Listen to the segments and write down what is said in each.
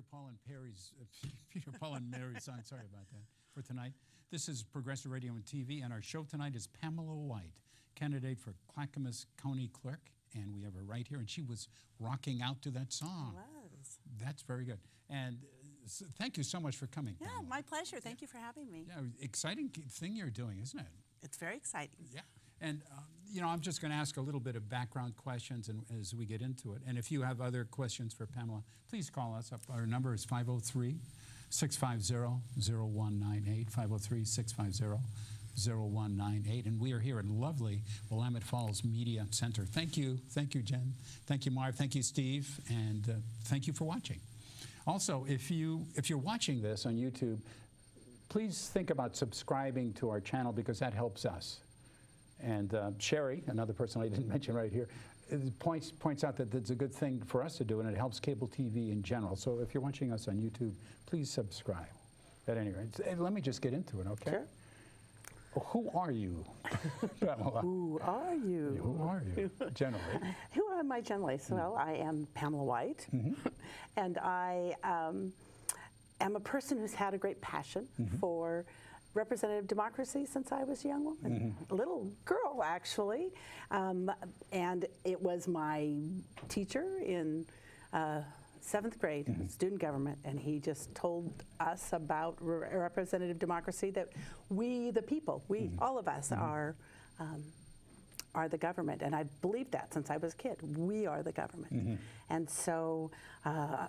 Peter, Paul, and Perry's Peter, Paul, and Mary's song. Sorry about that. For tonight, this is Progressive Radio and TV, and our show tonight is Pamela White, candidate for Clackamas County Clerk, and we have her right here, and she was rocking out to that song. I was. That's very good. And so thank you so much for coming. Yeah, Pamela. my pleasure. Thank you for having me. Yeah, exciting thing you're doing, isn't it? It's very exciting. Yeah. And, you know, I'm just going to ask a little bit of background questions and, as we get into it. And if you have other questions for Pamela, please call us up. Our number is 503-650-0198, 503-650-0198. And we are here in lovely Willamette Falls Media Center. Thank you. Thank you, Jen. Thank you, Marv. Thank you, Steve. And thank you for watching. Also, if you're watching this on YouTube, please think about subscribing to our channel because that helps us. And Sherry, another person I didn't mention right here, points out that it's a good thing for us to do, and it helps cable TV in general. So if you're watching us on YouTube, please subscribe. At any rate, let me just get into it, okay? Sure. Well, who are you, Pamela? Who are you? Who are you, generally? Who am I generally? So, well, I am Pamela White, and I am a person who's had a great passion for representative democracy since I was a young woman, a little girl actually, and it was my teacher in 7th grade, student government, and he just told us about representative democracy, that we, the people, all of us are the government, and I believed that since I was a kid. We are the government. And so,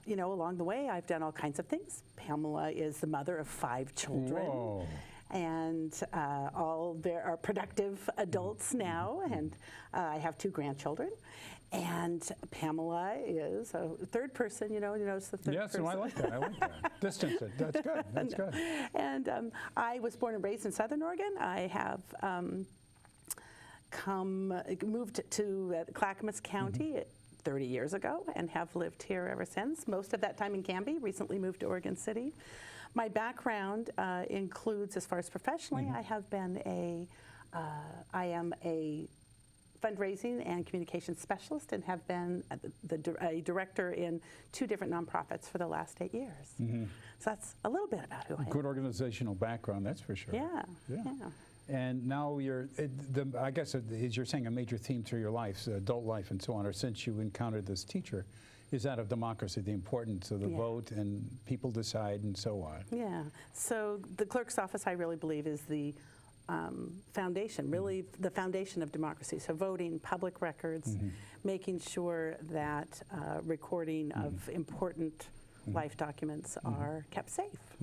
you know, along the way, I've done all kinds of things. Pamela is the mother of 5 children. Whoa. And there are productive adults now, and I have 2 grandchildren. And Pamela is a third person, you notice the third person. Yes, I like that. I like that. Distance it. That's good. That's good. And I was born and raised in Southern Oregon. I have moved to Clackamas County 30 years ago and have lived here ever since. Most of that time in Canby, recently moved to Oregon City. My background includes, as far as professionally, I am a fundraising and communications specialist and have been a director in 2 different nonprofits for the last 8 years. So that's a little bit about who I am. Good organizational background, that's for sure. Yeah. And now I guess as you're saying, a major theme through your life, adult life and so on, or since you encountered this teacher, is that of democracy, the importance of the vote and people decide and so on. Yeah. So the clerk's office, I really believe, is the foundation, really the foundation of democracy. So voting, public records, making sure that recording of important life documents are kept safe.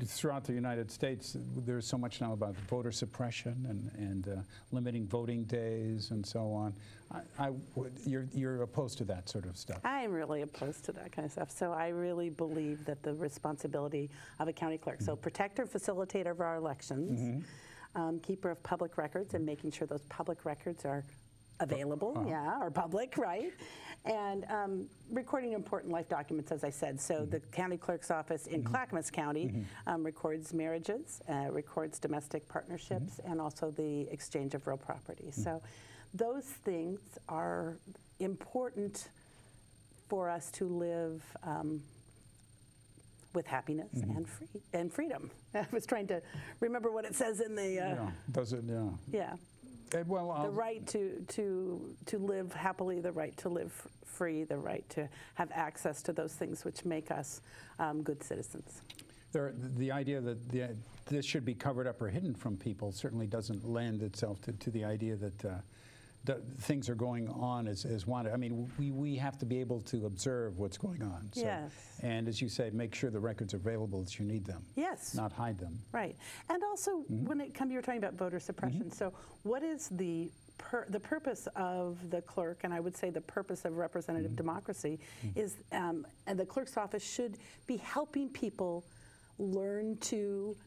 Throughout the United States, there's so much now about voter suppression and limiting voting days and so on. You're opposed to that sort of stuff. I'm really opposed to that kind of stuff. So I really believe that the responsibility of a county clerk, so protector, facilitator of our elections, keeper of public records, and making sure those public records are available, or public, right? And recording important life documents, as I said. So the county clerk's office in Clackamas County records marriages, records domestic partnerships, and also the exchange of real property. So those things are important for us to live with happiness and freedom. I was trying to remember what it says in the... does it? Yeah. Well, the right to live happily, the right to live free, the right to have access to those things which make us good citizens. The idea that this should be covered up or hidden from people certainly doesn't lend itself to the idea that things are going on as wanted. I mean, we have to be able to observe what's going on. So, yes. And as you say, make sure the records are available as you need them. Yes. Not hide them. Right. And also, when it comes, you were talking about voter suppression. So what is the purpose of the clerk, and I would say the purpose of representative democracy, is, and the clerk's office should be helping people learn to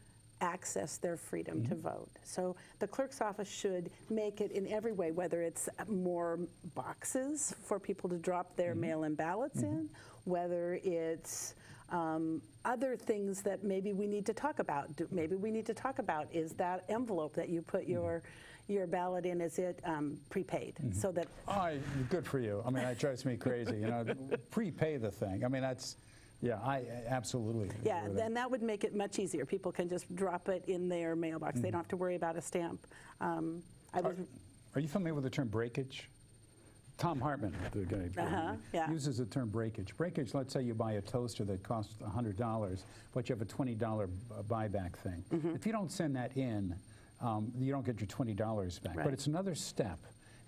access their freedom to vote. So the clerk's office should make it in every way, whether it's more boxes for people to drop their mail-in ballots in, whether it's other things that maybe we need to talk about. Maybe we need to talk about is that envelope that you put your your ballot in, is it prepaid? So that Good for you. I mean, that drives me crazy. You know, prepay the thing. I mean, that's, yeah, I absolutely. Yeah, and that would make it much easier. People can just drop it in their mailbox. They don't have to worry about a stamp. Are you familiar with the term breakage? Tom Hartman, the guy, uses the term breakage. Breakage, let's say you buy a toaster that costs $100, but you have a $20 buyback thing. If you don't send that in, you don't get your $20 back. Right. But it's another step.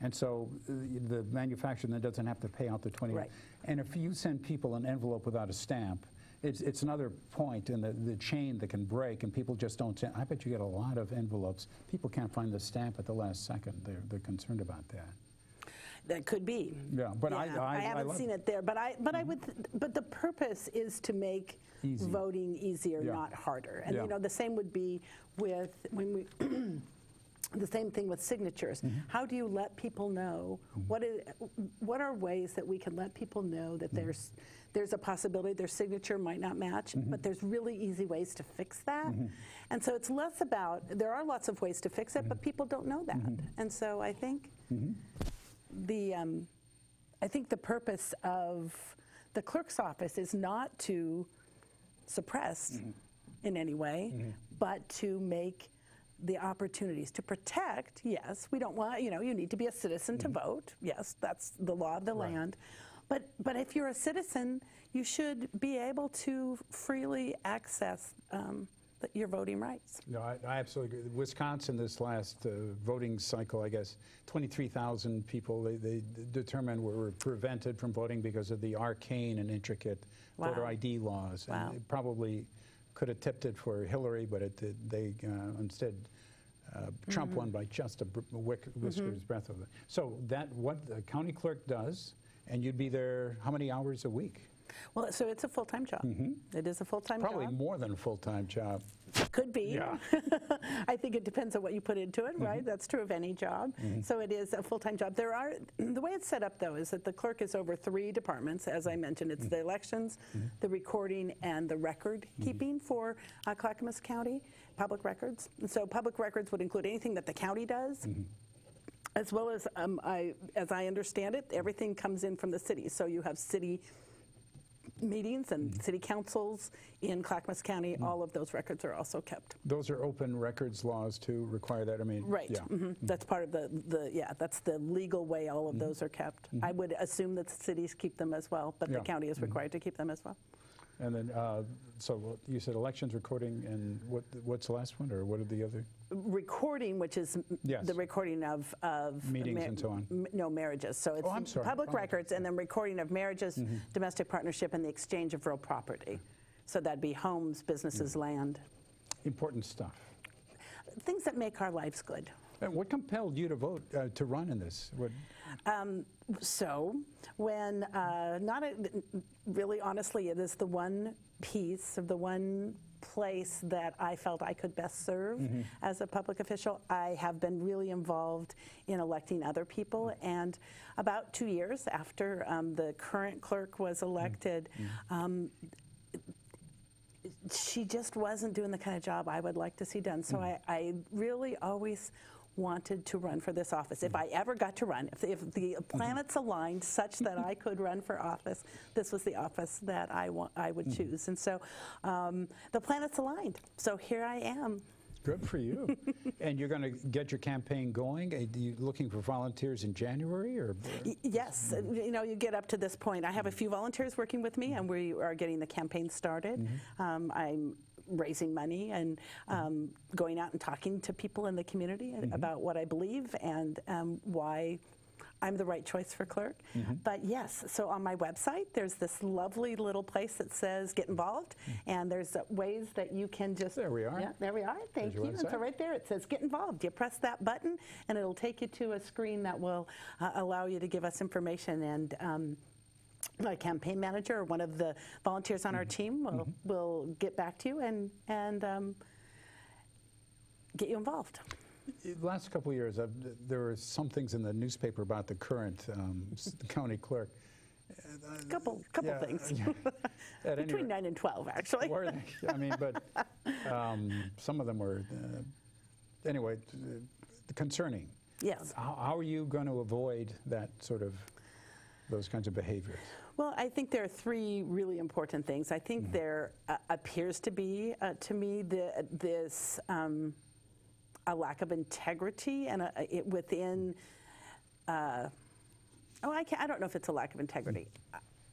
And so the manufacturer then doesn't have to pay out the $20. Right. And if you send people an envelope without a stamp, it's another point in the chain that can break, and people just don't send. I bet you get a lot of envelopes. People can't find the stamp at the last second. They're concerned about that. That could be. Yeah, but I haven't seen it there. But the purpose is to make voting easier, not harder. And you know, the same would be with when we. The same thing with signatures. How do you let people know? What are ways that we can let people know that there's a possibility their signature might not match, but there's really easy ways to fix that. And so it's less about, there are lots of ways to fix it, but people don't know that. And so I think the purpose of the clerk's office is not to suppress in any way, but to make the opportunities to protect. Yes, we don't want, you need to be a citizen to vote. Yes, that's the law of the land. But if you're a citizen, you should be able to freely access your voting rights. No, I absolutely agree. Wisconsin, this last voting cycle, I guess, 23,000 people they determined were prevented from voting because of the arcane and intricate voter ID laws. Wow. And it probably could have tipped it for Hillary, but they instead Trump won by just a whisker's breadth of it. So what the county clerk does, and you'd be there how many hours a week? Well, so it's a full-time job. It is a full-time job. Probably more than a full-time job. Could be. Yeah. I think it depends on what you put into it, right? That's true of any job. So it is a full-time job. The way it's set up, though, is that the clerk is over 3 departments. As I mentioned, it's the elections, the recording, and the record keeping for Clackamas County Public Records. And so public records would include anything that the county does. As well as I understand it, everything comes in from the city. So you have city meetings and city councils in Clackamas County. All of those records are also kept. Those are open records laws to require that. I mean, right. Yeah. That's part of that's the legal way all of those are kept. I would assume that the cities keep them as well, but the county is required to keep them as well. And then, so you said elections, recording, and what's the last one, or what are the other? Recording, which is the recording of meetings and so on. No, marriages. So it's public records, and then recording of marriages, domestic partnership, and the exchange of real property. So that'd be homes, businesses, land. Important stuff. Things that make our lives good. And what compelled you to vote to run in this? So when really honestly, it is the one piece of the one place that I felt I could best serve as a public official. I have been really involved in electing other people, and about 2 years after the current clerk was elected, she just wasn't doing the kind of job I would like to see done. So I really always wanted to run for this office. If I ever got to run, if the planets aligned such that I could run for office, this was the office that I would choose. And so the planets aligned. So here I am. Good for you. And you're going to get your campaign going? Are you looking for volunteers in January? Or? Yes. You get up to this point. I have a few volunteers working with me, and we are getting the campaign started. I'm raising money and going out and talking to people in the community about what I believe and why I'm the right choice for clerk. But yes, so on my website, there's this lovely little place that says get involved, and there's ways that you can just... There we are. Yeah, there we are. Thank you. And so right there it says get involved. You press that button, and it'll take you to a screen that will allow you to give us information, and my campaign manager or one of the volunteers on our team will get back to you and get you involved. The last couple of years, there were some things in the newspaper about the current county clerk. Couple things. Between 9 and 12, actually. Were they? I mean, but some of them were. Anyway, concerning. Yes. How are you going to avoid that those kinds of behaviors? Well, I think there are three really important things. I think there appears to be, to me, this a lack of integrity and within. I don't know if it's a lack of integrity.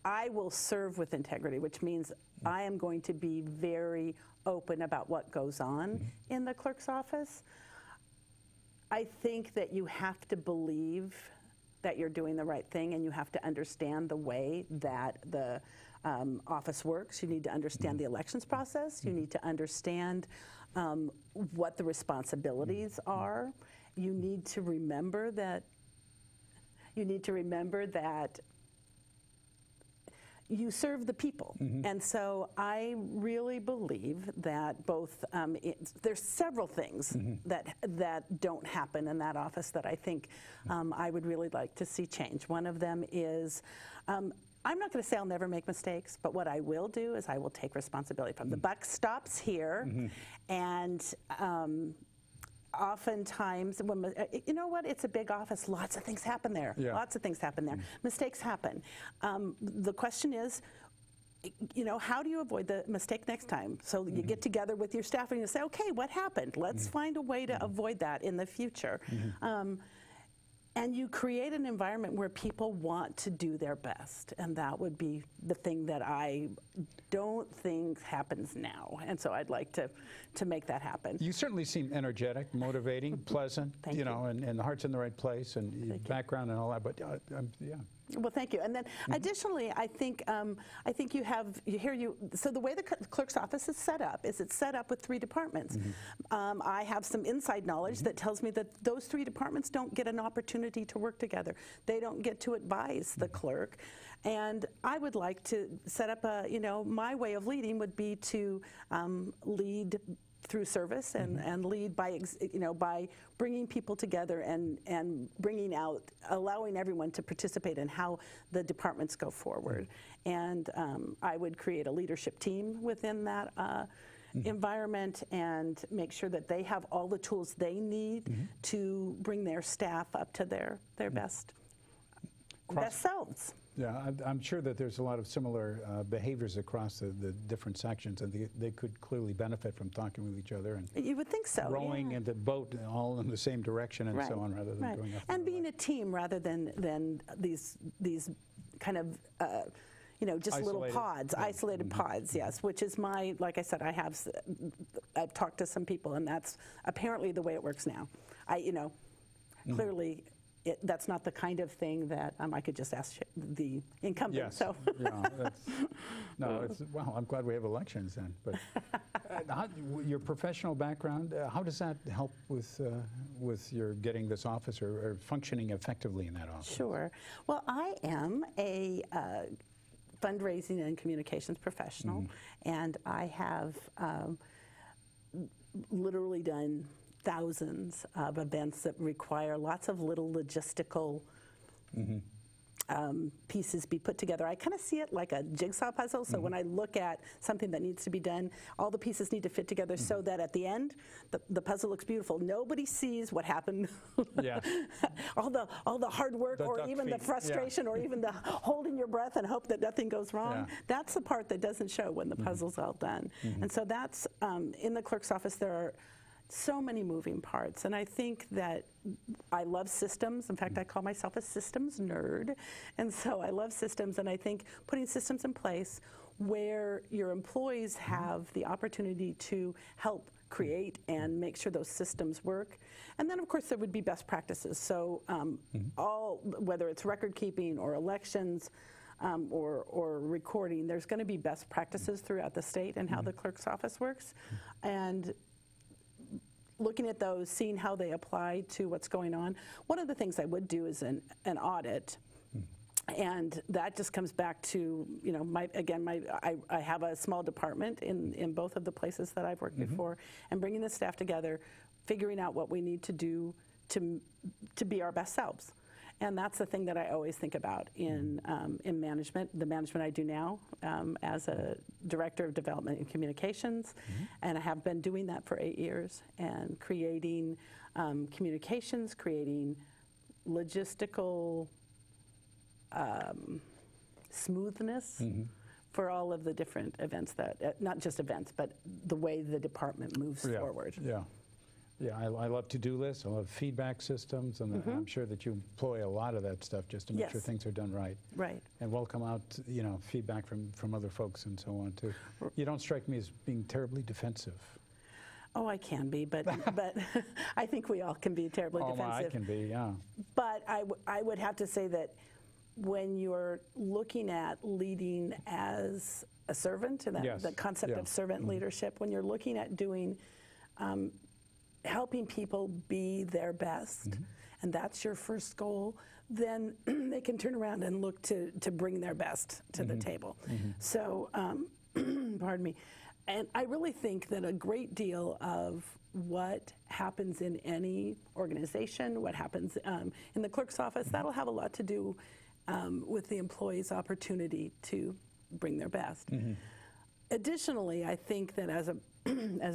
I will serve with integrity, which means I am going to be very open about what goes on in the clerk's office. I think that you have to believe that you're doing the right thing, and you have to understand the way that the office works. You need to understand the elections process. You need to understand what the responsibilities are. You need to remember that. You serve the people. And so I really believe that both, there's several things that don't happen in that office that I think I would really like to see change. One of them is, I'm not going to say I'll never make mistakes, but what I will do is I will take responsibility from the buck stops here, and oftentimes, when, you know what, it's a big office, lots of things happen there. Yeah. Lots of things happen there. Mistakes happen. The question is, how do you avoid the mistake next time? So you get together with your staff and you say, okay, what happened? Let's find a way to avoid that in the future. And you create an environment where people want to do their best. And that would be the thing that I don't think happens now. And so I'd like to make that happen. You certainly seem energetic, motivating, pleasant, you know, and the heart's in the right place, and background and all that. But yeah. Well, thank you. And then additionally, I think so the way the clerk's office is set up is it's set up with 3 departments. I have some inside knowledge that tells me that those 3 departments don't get an opportunity to work together. They don't get to advise the clerk. And I would like to set up my way of leading would be to lead through service and lead by by bringing people together and allowing everyone to participate in how the departments go forward. And I would create a leadership team within that environment and make sure that they have all the tools they need to bring their staff up to their best selves. Yeah, I'm sure that there's a lot of similar behaviors across the different sections, and they could clearly benefit from talking with each other and you would think so, rowing in the boat all in the same direction and so on, rather than going up and being a team rather than these kind of just isolated little pods, isolated pods. Yes, which is like I said, I've talked to some people, and that's apparently the way it works now. Clearly. That's not the kind of thing that I could just ask the incumbent. Yes. So. Well, I'm glad we have elections then. But your professional background, how does that help with your getting this office or functioning effectively in that office? Sure. Well, I am a fundraising and communications professional, and I have literally done thousands of events that require lots of little logistical pieces be put together. I kind of see it like a jigsaw puzzle. So when I look at something that needs to be done, all the pieces need to fit together so that at the end, the puzzle looks beautiful. Nobody sees what happened. Yeah. all the hard work, or even the frustration, or even the holding your breath and hope that nothing goes wrong. Yeah. That's the part that doesn't show when the puzzle's all done. And so that's in the clerk's office. There are so many moving parts, and I think that I love systems. In fact, I call myself a systems nerd, and so I love systems, and I think putting systems in place where your employees have the opportunity to help create and make sure those systems work. And then, of course, there would be best practices. So whether it's record keeping or elections, or recording, there's going to be best practices throughout the state and how the clerk's office works. And looking at those, seeing how they apply to what's going on. One of the things I would do is an audit, and that just comes back to, I have a small department in both of the places that I've worked before, and bringing the staff together, figuring out what we need to do to be our best selves. And that's the thing that I always think about in management, the management I do now as a Director of Development and Communications. And I have been doing that for 8 years, and creating communications, creating logistical smoothness for all of the different events that, not just events, but the way the department moves forward. Yeah, I love to-do lists. I love feedback systems, and I'm sure that you employ a lot of that stuff just to make sure things are done right. Right. And welcome out, feedback from other folks and so on too. You don't strike me as being terribly defensive. Oh, I can be, but I think we all can be terribly defensive. I can be, yeah. But I would have to say that when you're looking at leading as a servant, and the concept of servant leadership, when you're looking at doing helping people be their best, and that's your first goal, then they can turn around and look to bring their best to the table. So, pardon me. And I really think that a great deal of what happens in any organization, what happens in the clerk's office, that'll have a lot to do with the employee's opportunity to bring their best. Additionally, I think that as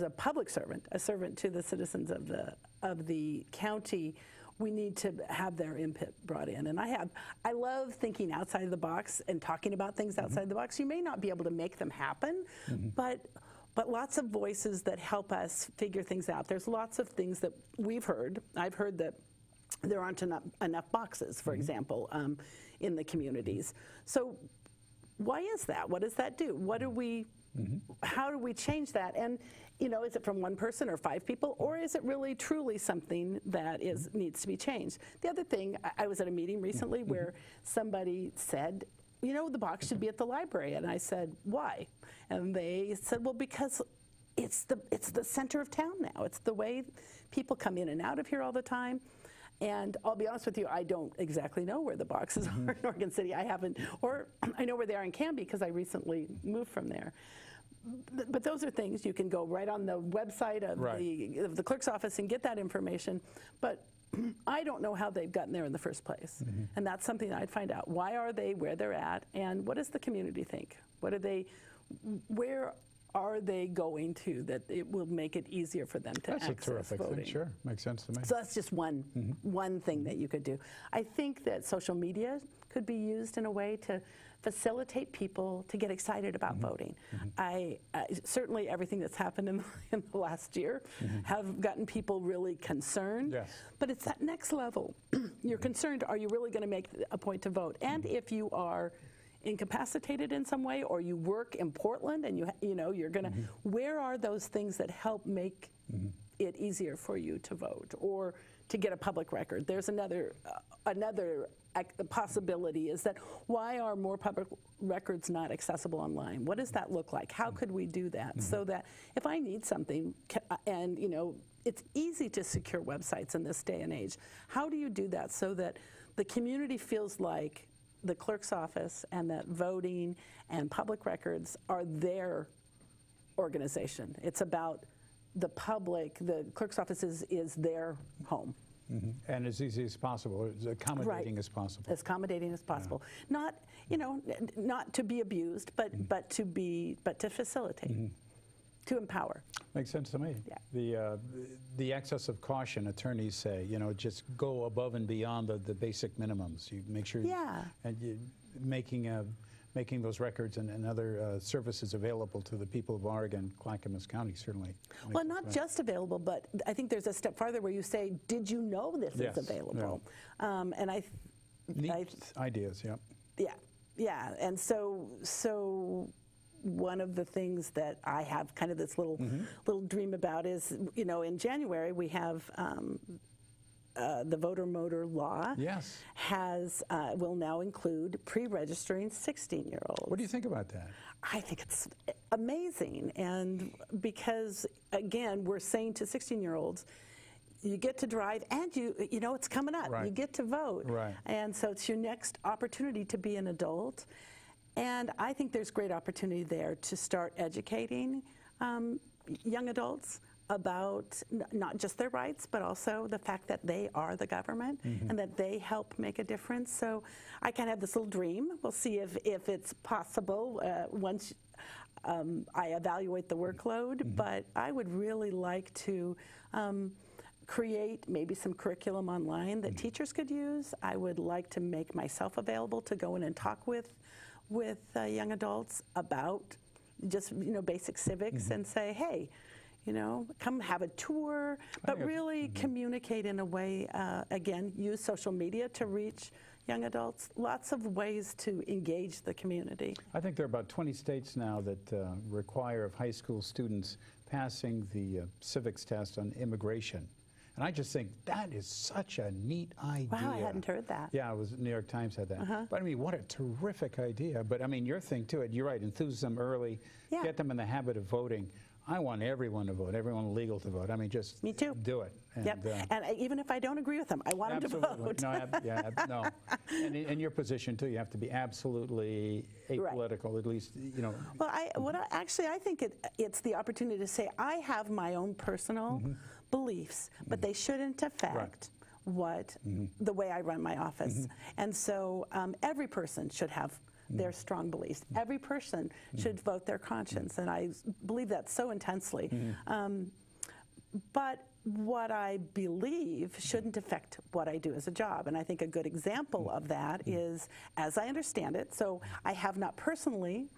a public servant, a servant to the citizens of the county, we need to have their input brought in. And I love thinking outside of the box and talking about things outside the box. You may not be able to make them happen, but lots of voices that help us figure things out. There's lots of things that we've heard. I've heard that there aren't enough boxes, for example, in the communities. So why is that? What does that do? What do we how do we change that? And is it from one person or 5 people, or is it really truly something that needs to be changed? The other thing, I was at a meeting recently where somebody said, the box should be at the library, and I said, why? And they said, well, because it's the center of town now. It's the way people come in and out of here all the time. And I'll be honest with you, I don't exactly know where the boxes are in Oregon City. I haven't, or I know where they are in Canby because I recently moved from there. But those are things you can go right on the website of the clerk's office and get that information. But I don't know how they've gotten there in the first place. And that's something that I'd find out. Why are they where they're at? And what does the community think? Where are they going to that it will make it easier for them to access voting? That's a terrific thing, sure. Makes sense to me. So that's just one thing that you could do. I think that social media could be used in a way to facilitate people to get excited about voting. Certainly everything that's happened in the last year have gotten people really concerned. But it's that next level. You're concerned, are you really going to make a point to vote? And if you are incapacitated in some way, or you work in Portland and you're going to, where are those things that help make it easier for you to vote or to get a public record? There's another possibility is that why are more public records not accessible online? What does that look like? How could we do that so that if I need something, and it's easy to secure websites in this day and age, how do you do that so that the community feels like the clerk's office and that voting and public records are their organization? It's about the public. The clerk's office is their home. And as easy as possible, as accommodating as possible. As accommodating as possible. Not, not to be abused, but to facilitate, to empower. Makes sense to me. The excess of caution, attorneys say, just go above and beyond the basic minimums. You make sure and you making those records and other services available to the people of Oregon, Clackamas County certainly. Well, not just available, but I think there's a step farther where you say, did you know this is available? And neat ideas, Yeah, and so one of the things that I have kind of this little dream about is, in January we have the voter motor law will now include pre-registering 16-year-olds. What do you think about that? I think it's amazing, and because again we're saying to 16-year-olds, you get to drive, and it's coming up. You get to vote, and so it's your next opportunity to be an adult. And I think there's great opportunity there to start educating young adults about not just their rights, but also the fact that they are the government and that they help make a difference. So I kind of have this little dream. We'll see if it's possible once I evaluate the workload, but I would really like to create maybe some curriculum online that teachers could use. I would like to make myself available to go in and talk with young adults about just basic civics and say, hey, come have a tour, but really communicate in a way, again, use social media to reach young adults. Lots of ways to engage the community. I think there are about 20 states now that require of high school students passing the civics test on immigration. And I just think that is such a neat idea. Wow, I hadn't heard that. Yeah, it was New York Times had that. But I mean, what a terrific idea. But I mean, your thing too, you're right, enthuse them early, get them in the habit of voting. I want everyone to vote, everyone legal to vote. I mean, just Me too. Do it. And, and even if I don't agree with them, I want them to vote. No. And in your position too, you have to be absolutely apolitical, at least, Well, I think it's the opportunity to say I have my own personal beliefs, but they shouldn't affect the way I run my office. And so every person should have their strong beliefs. Every person should vote their conscience, and I believe that so intensely. But what I believe shouldn't affect what I do as a job, and I think a good example of that is, as I understand it, so I have not personally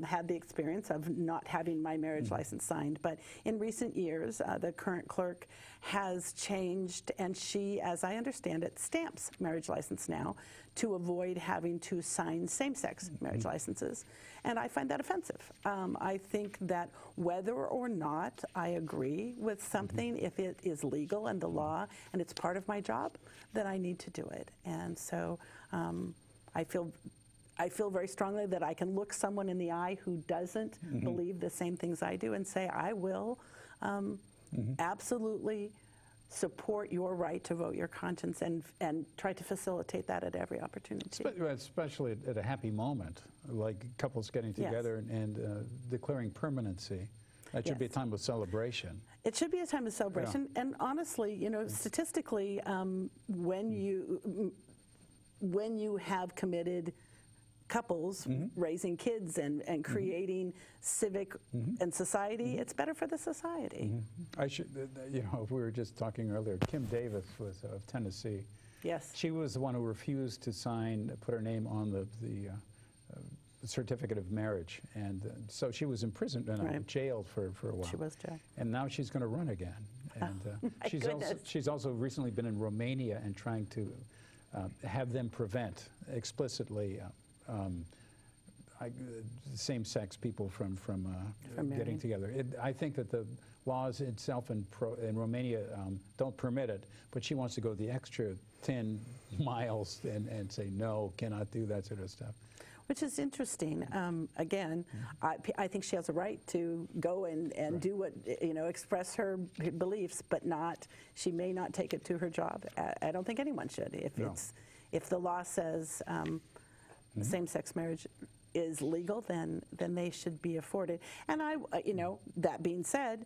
had the experience of not having my marriage license signed, but in recent years, the current clerk has changed, and she, as I understand it, stamps marriage license now to avoid having to sign same-sex marriage licenses, and I find that offensive. I think that whether or not I agree with something, if it is legal and the law and it's part of my job, then I need to do it. And so I feel very strongly that I can look someone in the eye who doesn't believe the same things I do and say, I will absolutely support your right to vote your conscience and try to facilitate that at every opportunity. Especially at a happy moment, like couples getting together and declaring permanency. That should be a time of celebration. It should be a time of celebration. And honestly, statistically, when you have committed couples raising kids and creating civic and society, it's better for the society. I should, we were just talking earlier, Kim Davis was of Tennessee. Yes. She was the one who refused to put her name on the certificate of marriage, and so she was imprisoned and jailed for a while. She was jailed. And now she's going to run again. And she's also recently been in Romania and trying to have them prevent explicitly same-sex people from getting together. I think that the laws itself in Romania don't permit it, but she wants to go the extra 10 miles and say, no, cannot do that sort of stuff. Which is interesting. Again, I think she has a right to go and do what, express her beliefs, but she may not take it to her job. I don't think anyone should. If the law says same-sex marriage is legal, then they should be afforded. And that being said,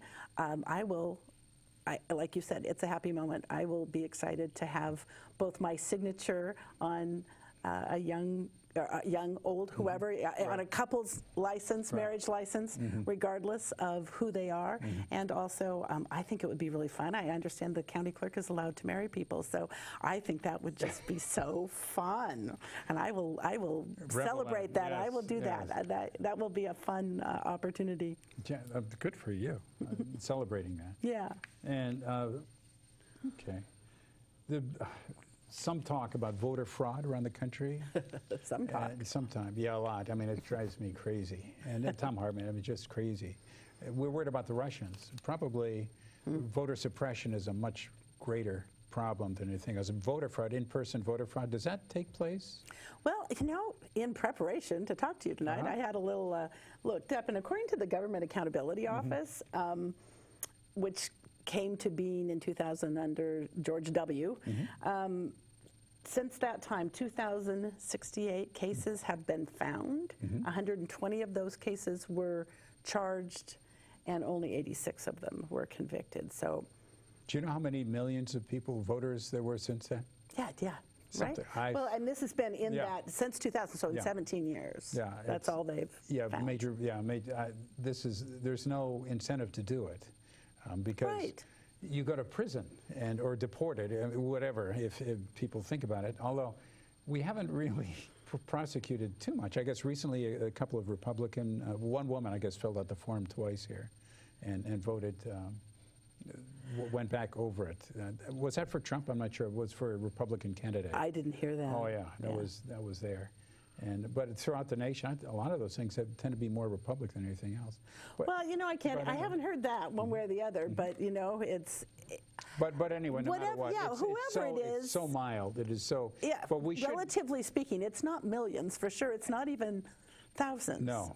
like you said, it's a happy moment. I will be excited to have both my signature on a young, old, whoever, on a couple's license, marriage license, regardless of who they are. And also, I think it would be really fun. I understand the county clerk is allowed to marry people, so I think that would just be so fun. And I will celebrate that. I will do that. That will be a fun opportunity. Yeah, good for you, celebrating that. Yeah. And, okay. Some talk about voter fraud around the country. Sometimes, yeah, a lot. I mean, it drives me crazy. And Tom Hartman, I mean, just crazy. We're worried about the Russians. Probably voter suppression is a much greater problem than anything else. Voter fraud, in-person voter fraud, does that take place? Well, in preparation to talk to you tonight, I had a little looked up, and according to the Government Accountability Office, which came to being in 2000 under George W. Since that time, 2,068 cases have been found. 120 of those cases were charged and only 86 of them were convicted. So, do you know how many millions of people, voters, there were since then? Yeah. Something. Right? Well, and this has been in that since 2000, so in 17 years. Yeah, that's all they've found. There's no incentive to do it because you go to prison or deported, whatever, if people think about it. Although we haven't really prosecuted too much. I guess recently a couple of Republican, one woman I guess filled out the form twice here and voted, went back over it. Was that for Trump? I'm not sure. It was for a Republican candidate. I didn't hear that. Oh yeah, that was there. But throughout the nation, a lot of those things tend to be more Republican than anything else. But, well, I haven't heard that one way or the other, but it's. But anyway, no matter what, it's so mild. It is so. Yeah. But relatively speaking, it's not millions for sure. It's not even thousands. No.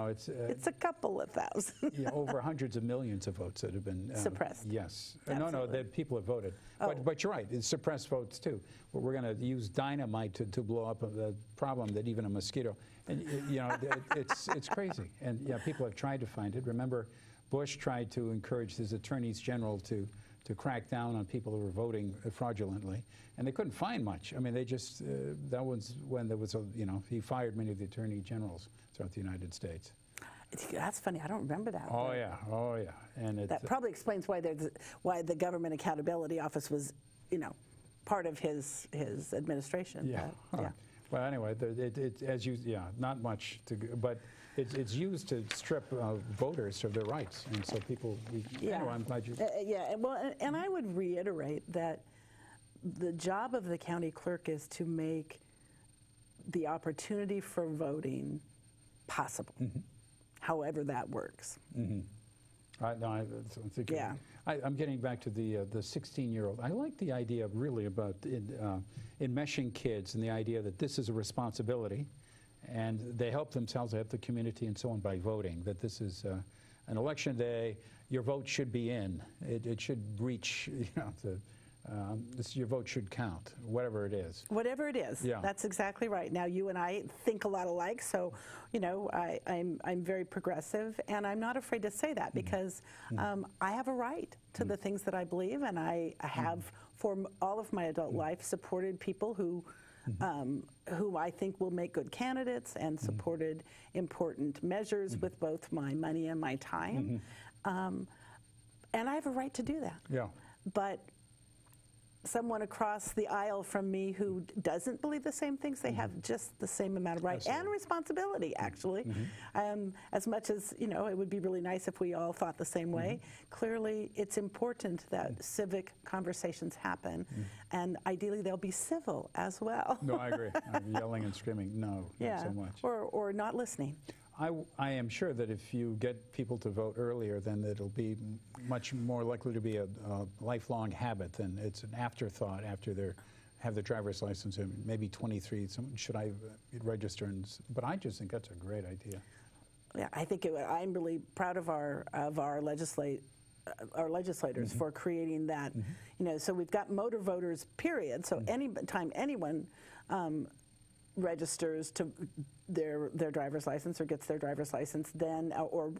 It's it's a couple of thousands. Yeah, over hundreds of millions of votes that have been suppressed. Yes. Absolutely. No, that people have voted. Oh. But you're right. It's suppressed votes too. We're going to use dynamite to blow up a problem that even a mosquito. And it's crazy. And people have tried to find it. Remember, Bush tried to encourage his attorneys general to crack down on people who were voting fraudulently, and they couldn't find much. I mean, they just that was when there was he fired many of the attorney generals throughout the United States. That's funny. I don't remember that. Oh yeah, and that probably explains why the Government Accountability Office was, part of his administration. Yeah. But, yeah. Well, anyway, not much to, but it's used to strip voters of their rights, and so people. Anyway, I'm glad you. And I would reiterate that the job of the county clerk is to make the opportunity for voting possible, however that works. I'm getting back to the 16-year-old. I like the idea really about enmeshing kids and the idea that this is a responsibility, and they help themselves, they help the community and so on by voting, that this is an election day, your vote should be in. It should reach, your vote should count, whatever it is. Whatever it is. Yeah. That's exactly right. Now, you and I think a lot alike, so, I'm very progressive, and I'm not afraid to say that because I have a right to the things that I believe, and I have, for all of my adult life, supported people who I think will make good candidates and supported important measures with both my money and my time. And I have a right to do that. Yeah. But someone across the aisle from me who doesn't believe the same things, they have just the same amount of right and responsibility, actually. As much as, it would be really nice if we all thought the same way, clearly it's important that civic conversations happen, and ideally they'll be civil as well. No, I agree. Yelling and screaming, not so much. Or not listening. I am sure that if you get people to vote earlier, then it'll be much more likely to be a lifelong habit than it's an afterthought after they have their driver's license and maybe 23. Should I register? But I just think that's a great idea. Yeah, I think I'm really proud of our legislators for creating that. So we've got motor voters, period. So anytime anyone registers to their driver's license or gets their driver's license, then or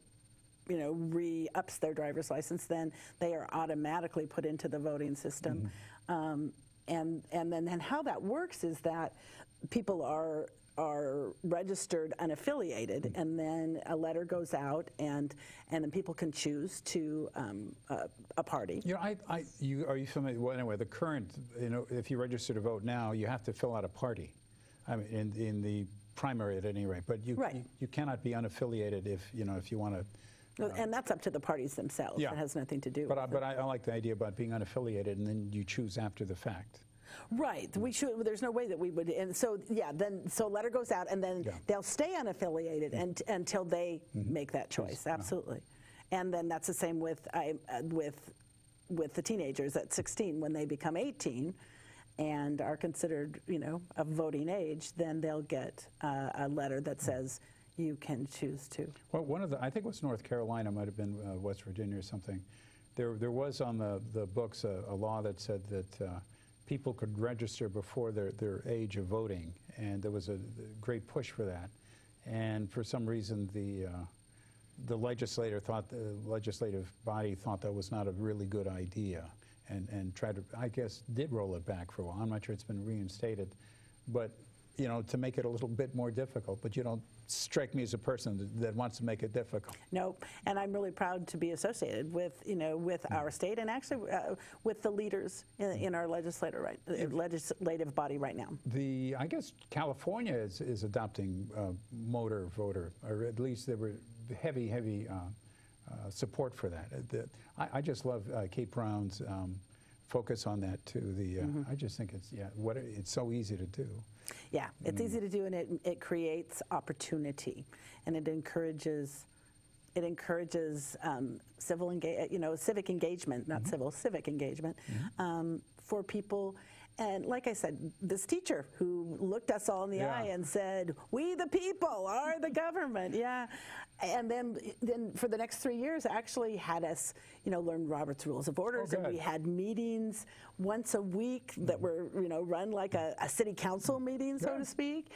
re-ups their driver's license, then they are automatically put into the voting system. And then how that works is that people are registered unaffiliated, and then a letter goes out, and then people can choose to a party. Are you familiar? Well, anyway, the current, if you register to vote now, you have to fill out a party. I mean, in the primary at any rate, but you cannot be unaffiliated if you want to. And that's up to the parties themselves. Yeah. It has nothing to do with it. But I like the idea about being unaffiliated, and then you choose after the fact. Right. We should. There's no way that we would. And so so a letter goes out, and then they'll stay unaffiliated until they make that choice. Yes. Absolutely. And then that's the same with the teenagers at 16 when they become 18. And are considered, of voting age, then they'll get a letter that says you can choose to. Well, I think it was North Carolina, might have been West Virginia or something. There was on the books a law that said that people could register before their age of voting, and there was a great push for that. And for some reason, the legislative body thought that was not a really good idea, and tried to, I guess, did roll it back for a while. I'm not sure it's been reinstated, but you know, to make it a little bit more difficult. But you don't strike me as a person that wants to make it difficult. No, and I'm really proud to be associated with, you know, with our state, and actually with the leaders in our legislative body right now. I guess California is adopting motor voter, or at least there were heavy support for that. I just love Kate Brown's focus on that too. I just think it's so easy to do. Yeah, it's easy to do, and it creates opportunity, and it encourages civic engagement, not civil, civic engagement for people. And like I said, this teacher who looked us all in the eye and said, "We the people are the government." Yeah, and then for the next 3 years, actually had us, you know, learn Robert's Rules of Orders, and we had meetings once a week that were, you know, run like a city council meeting, so to speak,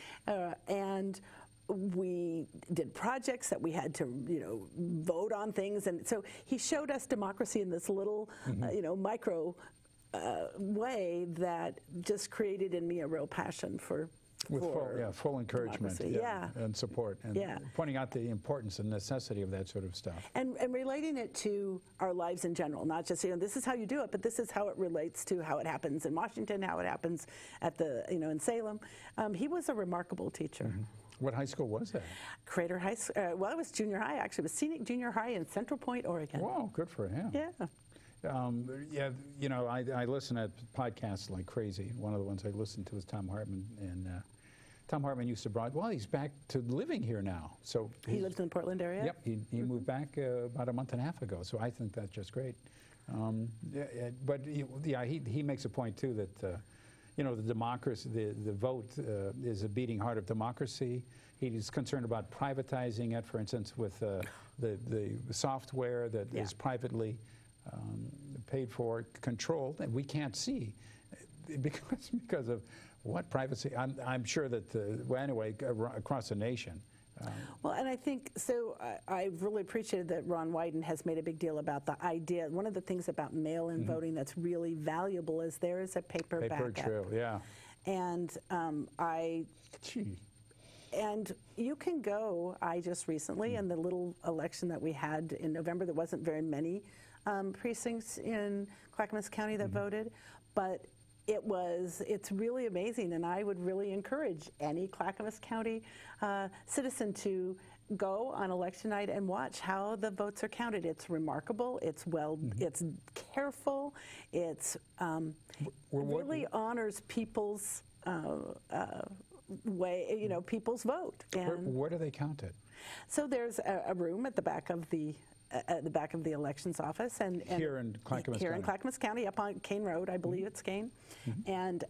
and we did projects that we had to, you know, vote on things, and so he showed us democracy in this little, you know, micro way that just created in me a real passion for full encouragement and support, and pointing out the importance and necessity of that sort of stuff. And relating it to our lives in general, not just, you know, this is how you do it, but this is how it relates to how it happens in Washington, how it happens at the, you know, in Salem. He was a remarkable teacher. What high school was that? Crater High School. Well, it was junior high, actually. It was Scenic Junior High in Central Point, Oregon. Wow, good for him. Yeah. Yeah, you know, I listen to podcasts like crazy. One of the ones I listened to was Tom Hartman, and Tom Hartman used to well, he's back to living here now. So he lives in the Portland area? Yep, he moved back about a month and a half ago, so I think that's just great. But he makes a point, too, that, you know, the democracy, the vote is a beating heart of democracy. He's concerned about privatizing it, for instance, with the software that is privately paid for, controlled, and we can't see because of what privacy. I'm sure that well, anyway, across the nation. Well, and I think so. I've really appreciated that Ron Wyden has made a big deal about the idea. One of the things about mail-in voting that's really valuable is there is a paper backup. Trail, yeah. And and you can go. I just recently, in the little election that we had in November, there wasn't very many precincts in Clackamas County that voted, but it's really amazing, and I would really encourage any Clackamas County citizen to go on election night and watch how the votes are counted. It's remarkable. It's it's careful. It's really honors people's way, you know, people's vote. And where do they count it? So there's a room at the back of the elections office, and here in Clackamas County, up on Kane Road, I believe it's Kane, and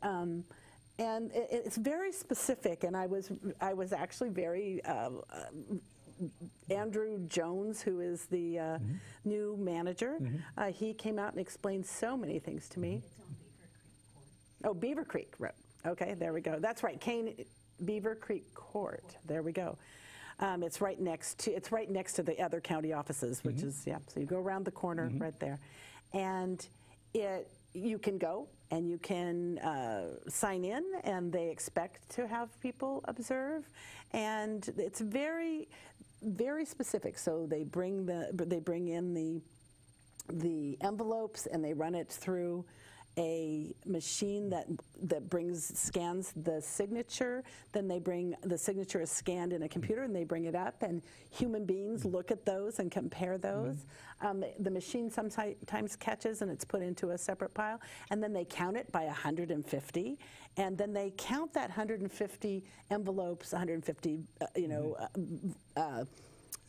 it's very specific. And I was actually very Andrew Jones, who is the new manager, he came out and explained so many things to me. It's on Beaver Creek Court. Oh, Beaver Creek Road. Okay, there we go. That's right, Beaver Creek Court. There we go. It's right next to the other county offices, which is so you go around the corner right there, and you can go and you can sign in, and they expect to have people observe, and it's very, very specific. So they bring in the envelopes, and they run it through a machine that scans the signature. Then the signature is scanned in a computer, and they bring it up, and human beings look at those and compare those. The machine sometimes catches, and it's put into a separate pile, and then they count it by 150, and then they count that 150 envelopes, 150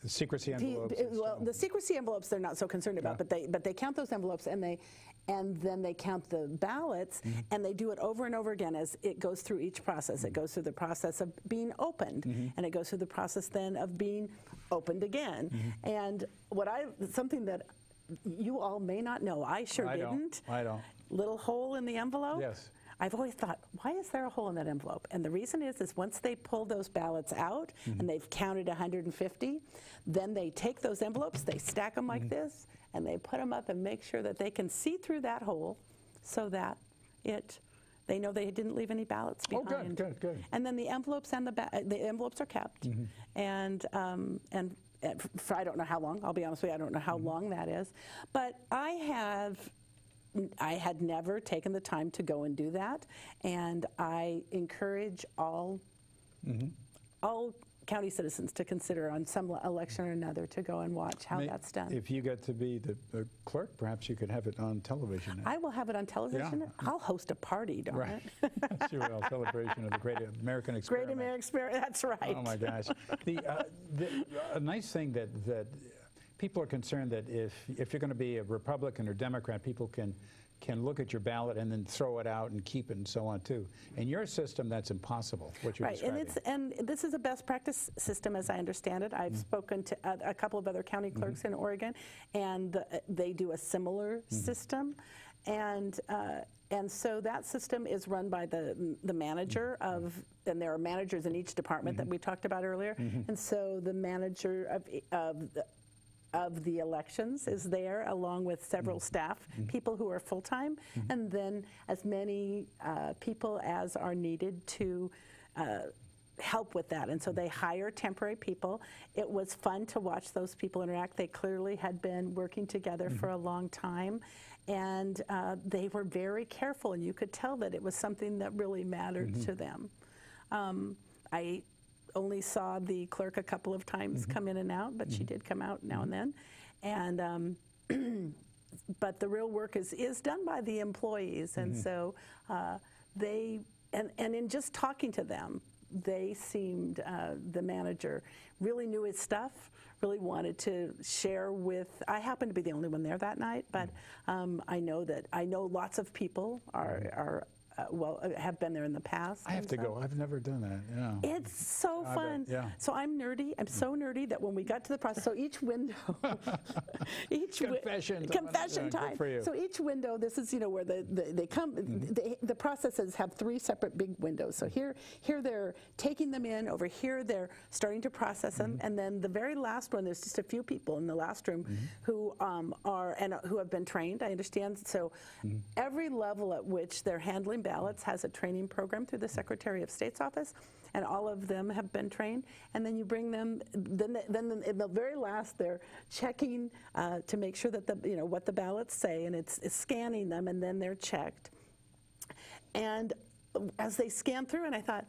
the secrecy envelopes. Well, the secrecy envelopes they're not so concerned about, but they count those envelopes, and then they count the ballots, and they do it over and over again as it goes through each process. It goes through the process of being opened, and it goes through the process then of being opened again. And something that you all may not know, I sure didn't. I don't. Little hole in the envelope. Yes. I've always thought, why is there a hole in that envelope? And the reason is once they pull those ballots out and they've counted 150, then they take those envelopes, they stack them like this, and they put them up and make sure that they can see through that hole so that they know they didn't leave any ballots behind. Oh, good. And then the envelopes and the envelopes are kept, and for I don't know how long. I'll be honest with you, I don't know how long that is, but I had never taken the time to go and do that, and I encourage all county citizens to consider on some election or another to go and watch how that's done. If you get to be the clerk, perhaps you could have it on television. I will have it on television. Yeah. I'll host a party, don't I? Yes, you will. Celebration of the Great American Experiment. Great American Experiment, that's right. Oh my gosh. A nice thing that people are concerned that if you're going to be a Republican or Democrat, people can look at your ballot and then throw it out and keep it and so on too. In your system, that's impossible, what you're describing. And this is a best practice system as I understand it. I've spoken to a couple of other county clerks in Oregon, and they do a similar system. And so that system is run by the manager and there are managers in each department that we talked about earlier. And so the manager of the elections is there along with several staff people who are full-time, and then as many people as are needed to help with that. And so they hire temporary people. It was fun to watch those people interact. They clearly had been working together for a long time, and they were very careful, and you could tell that it was something that really mattered to them. I only saw the clerk a couple of times come in and out, but she did come out now and then. And but the real work is done by the employees, and so and in just talking to them, they seemed the manager really knew his stuff, really wanted to share with. I happened to be the only one there that night, but I know lots of people are. Have been there in the past. I have to go. I've never done that. Yeah. It's so fun. So I'm nerdy. I'm so nerdy that when we got to the process, so each window, confession time. So each window, this is where they come. The processes have 3 separate big windows. So here they're taking them in. Over here they're starting to process them, and then the very last one, there's just a few people in the last room who who have been trained. I understand. So every level at which they're handling ballots has a training program through the Secretary of State's office, and all of them have been trained. And then you bring them. Then in the very last, they're checking to make sure that what the ballots say, and it's scanning them, and then they're checked. And as they scan through, and I thought,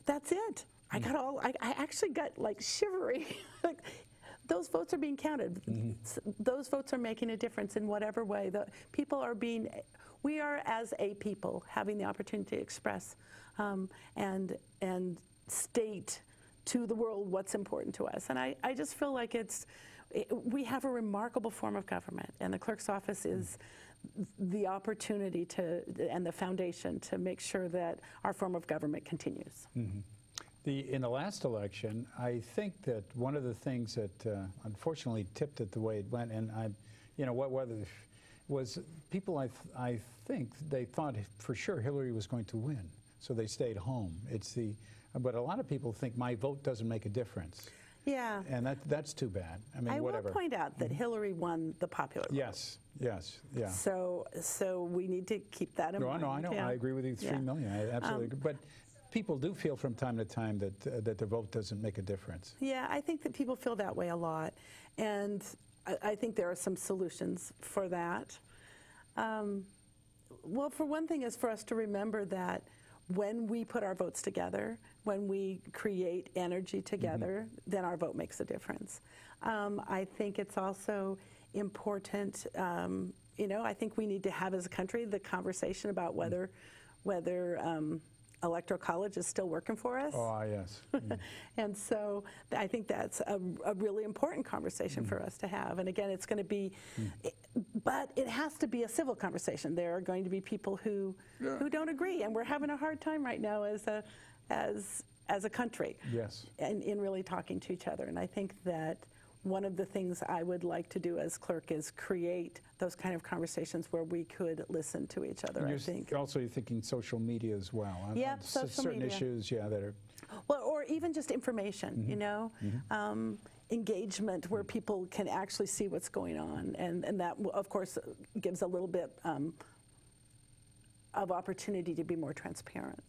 that's it. I actually got like shivery. Those votes are being counted. Those votes are making a difference in whatever way. We are, as a people, having the opportunity to express and state to the world what's important to us. And I just feel like we have a remarkable form of government, and the clerk's office is the opportunity and the foundation to make sure that our form of government continues. In the last election, I think that one of the things that unfortunately tipped it the way it went, and was people, I think, they thought for sure Hillary was going to win, so they stayed home. But a lot of people think my vote doesn't make a difference. Yeah. And that's too bad. I mean, whatever. I will point out that Hillary won the popular vote. Yes, yeah. So we need to keep that in mind. No, I know. Yeah. I agree with you, 3 million. I absolutely agree. But people do feel from time to time that their vote doesn't make a difference. Yeah, I think that people feel that way a lot. And I think there are some solutions for that. Well, for one thing is for us to remember that when we put our votes together, when we create energy together, then our vote makes a difference. I think it's also important, I think we need to have as a country the conversation about whether Electoral College is still working for us. Oh, yes. And so I think that's a really important conversation for us to have. And again, it's going to be, but it has to be a civil conversation. There are going to be people who don't agree, and we're having a hard time right now as a country. Yes. In really talking to each other. And I think that one of the things I would like to do as clerk is create those kind of conversations where we could listen to each other, And I think. Also, you're thinking social media as well. Yep, social certain media. issues, yeah, that are... Well, or even just information, you know, engagement where people can actually see what's going on. And that, of course, gives a little bit of opportunity to be more transparent.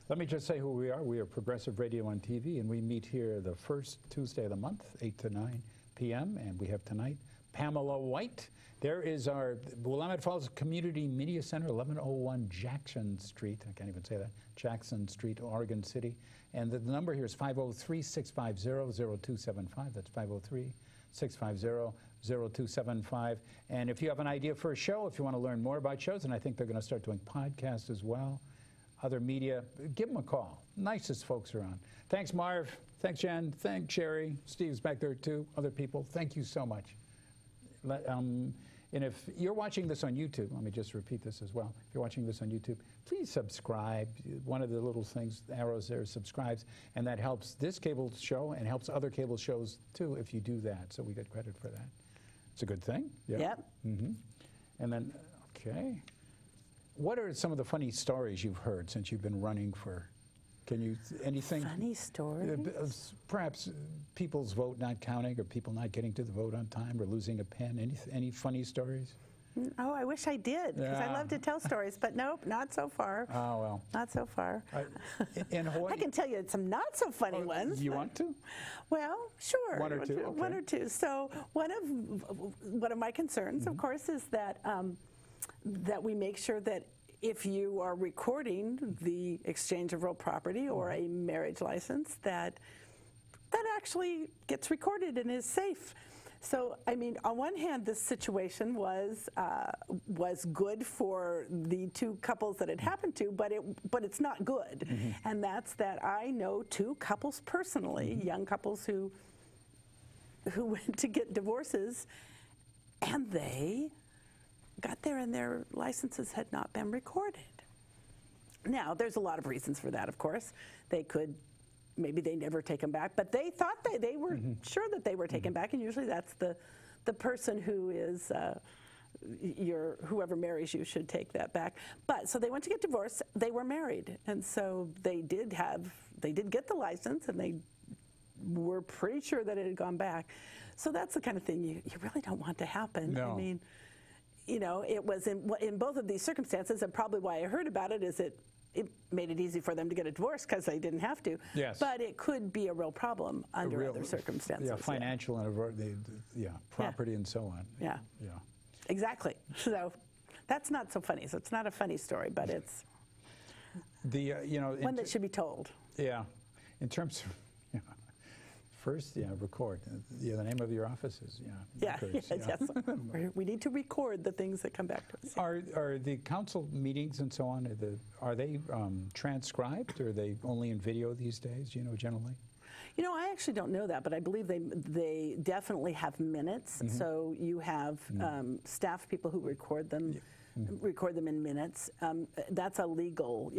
Let me just say who we are. We are Progressive Radio on TV, and we meet here the first Tuesday of the month, 8 to 9 p.m., and we have tonight Pamela White. There is our Willamette Falls Community Media Center, 1101 Jackson Street. I can't even say that. Jackson Street, Oregon City. And the number here is 503-650-0275. That's 503-650-0275. And if you have an idea for a show, if you want to learn more about shows, and I think they're going to start doing podcasts as well, other media, give them a call. Nicest folks around. Thanks, Marv. Thanks, Jen. Thanks, Sherry. Steve's back there, too. Other people. Thank you so much. And if you're watching this on YouTube, let me just repeat this as well. If you're watching this on YouTube, please subscribe. One of the little things, arrows there, subscribes, and that helps this cable show and helps other cable shows, too, if you do that. So we get credit for that. It's a good thing. Yeah. Yep. And then, okay. What are some of the funny stories you've heard since you've been running for, anything? Funny story? Perhaps people's vote not counting or people not getting to the vote on time or losing a pen. Any funny stories? Oh, I wish I did, because I love to tell stories, but nope, not so far. Oh, well. Not so far. In Hawaii? I can tell you some not so funny ones. You want to? Well, sure. One or two? Okay. One or two. So one of my concerns, of course, is that that we make sure that if you are recording the exchange of real property or a marriage license, that actually gets recorded and is safe. So, I mean, on one hand, this situation was good for the two couples that it happened to, but it's not good. And that's that I know two couples personally, young couples who went to get divorces, and they got there and their licenses had not been recorded. Now, there's a lot of reasons for that, of course. Maybe they never take them back, but they thought they were sure that they were taken back, and usually that's the person who is whoever marries you should take that back. But so they went to get divorced. They were married, and so they did get the license, and they were pretty sure that it had gone back. So that's the kind of thing you really don't want to happen. No. I mean, you know, it was in both of these circumstances, and probably why I heard about it is it made it easy for them to get a divorce because they didn't have to. Yes. But it could be a real problem under other circumstances. Yeah, financial and property and so on. Yeah. Yeah. Exactly. So that's not so funny. So it's not a funny story, but it's one that should be told. Yeah. In terms of first, record. The name of your office is, records, yes. We need to record the things that come back to us. Are the council meetings and so on, are they transcribed, or are they only in video these days, generally? You know, I actually don't know that, but I believe they definitely have minutes. So you have staff people who record them. Record them in minutes. That's a legal,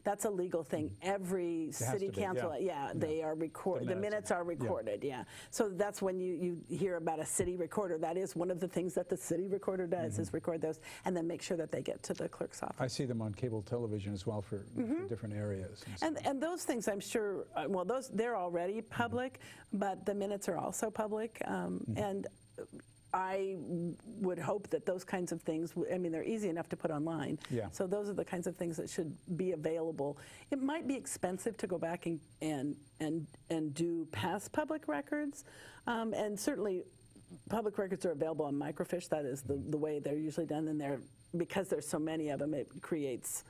that's a legal thing. Every city council, they are recorded. The minutes are recorded, So that's when you hear about a city recorder. That is one of the things that the city recorder does is record those and then make sure that they get to the clerk's office. I see them on cable television as well for different areas. And those things, I'm sure, they're already public, but the minutes are also public. And I would hope that those kinds of things, I mean, they're easy enough to put online. Yeah. So those are the kinds of things that should be available. It might be expensive to go back and do past public records. And certainly public records are available on microfiche. That is the way they're usually done. And because there's so many of them, it creates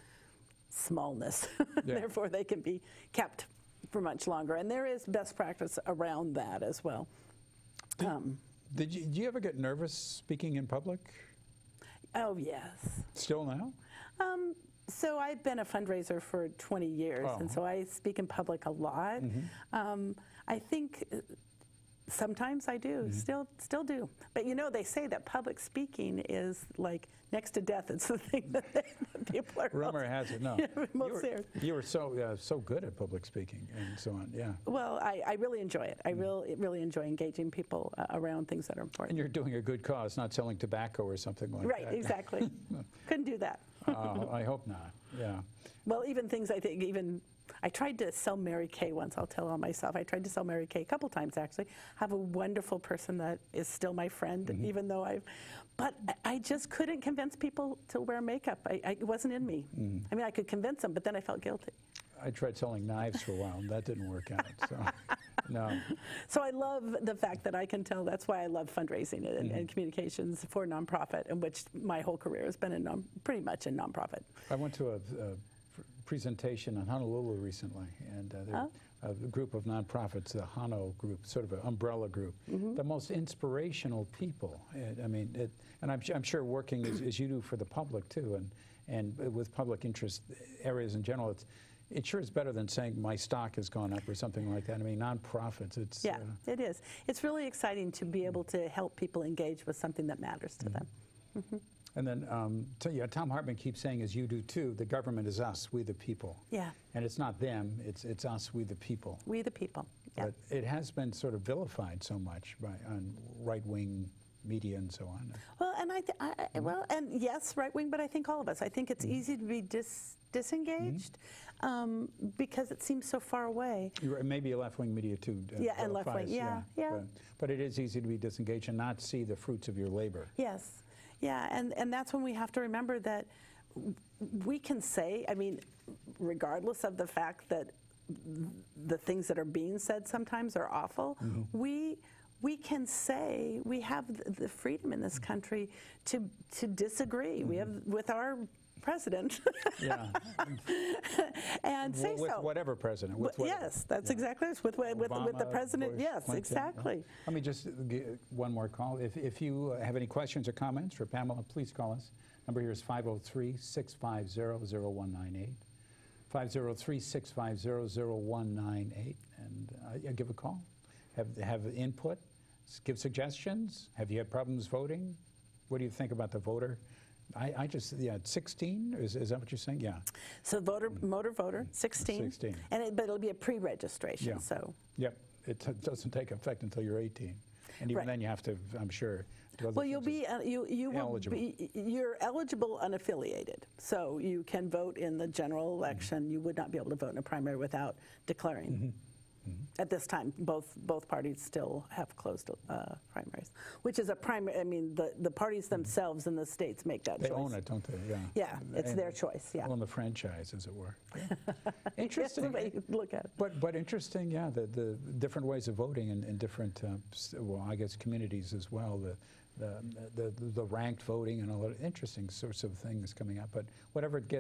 smallness. Therefore, they can be kept for much longer. And there is best practice around that as well. Did you ever get nervous speaking in public? Oh, yes. Still now? So I've been a fundraiser for 20 years, and so I speak in public a lot. I think Sometimes I do, still do. But you know, they say that public speaking is like next to death. It's the thing that people are Rumor has it, no. most serious. You were so good at public speaking and so on, yeah. Well, I really enjoy it. I really enjoy engaging people around things that are important. And you're doing a good cause, not selling tobacco or something like that. Right, exactly. Couldn't do that. I hope not, yeah. Well, even things I think, I tried to sell Mary Kay once, I'll tell on myself. I tried to sell Mary Kay a couple times, actually. I have a wonderful person that is still my friend, even though but I just couldn't convince people to wear makeup. It wasn't in me. I mean, I could convince them, but then I felt guilty. I tried selling knives for a while, and that didn't work out, so, no. So I love the fact that I can tell, that's why I love fundraising and communications for nonprofit, in which my whole career has been pretty much in nonprofit. I went to a presentation in Honolulu recently, and a group of nonprofits, the Hano group, sort of an umbrella group, the most inspirational people. I mean, and I'm sure working as you do for the public too, and with public interest areas in general, it sure is better than saying my stock has gone up or something like that. I mean, nonprofits, it's... Yeah, it is. It's really exciting to be able to help people engage with something that matters to them. And then, Tom Hartman keeps saying, as you do too, the government is us, we the people. Yeah. And it's not them, it's us, we the people. We the people, yeah. But it has been sort of vilified so much on right-wing media and so on. Well, and well, and yes, right-wing, but I think all of us. I think it's easy to be disengaged because it seems so far away. Maybe left-wing media too. Yeah, and left-wing, yeah. But it is easy to be disengaged and not see the fruits of your labor. Yes. Yeah, and that's when we have to remember that we can say, I mean, regardless of the fact that the things that are being said sometimes are awful, we can say we have the freedom in this country to disagree. We have with our president. Yeah. And say with so. Whatever president. Yes, that's exactly it. With the president, Bush, yes, Clinton. exactly. Let me just get one more call. If you have any questions or comments for Pamela, please call us. Number here is 503-650-0198. 503-650-0198. And give a call. Have input. Give suggestions. Have you had problems voting? What do you think about the voter? I just, 16? Is that what you're saying? Yeah. So motor voter, 16. 16. But it'll be a pre-registration, yeah. So. Yep. It doesn't take effect until you're 18. And even then you have to, I'm sure. Well, you'll be, you're eligible unaffiliated. So you can vote in the general election. You would not be able to vote in a primary without declaring. At this time, both parties still have closed primaries, which is a primary. I mean, the parties themselves in the states make that choice. They own it, don't they? Yeah. Yeah, it's their choice. Yeah. Own the franchise, as it were. Interesting. That's the way you look at it. But interesting, yeah. The different ways of voting in different, well, I guess communities as well. The ranked voting and all that interesting sorts of things coming up. But whatever it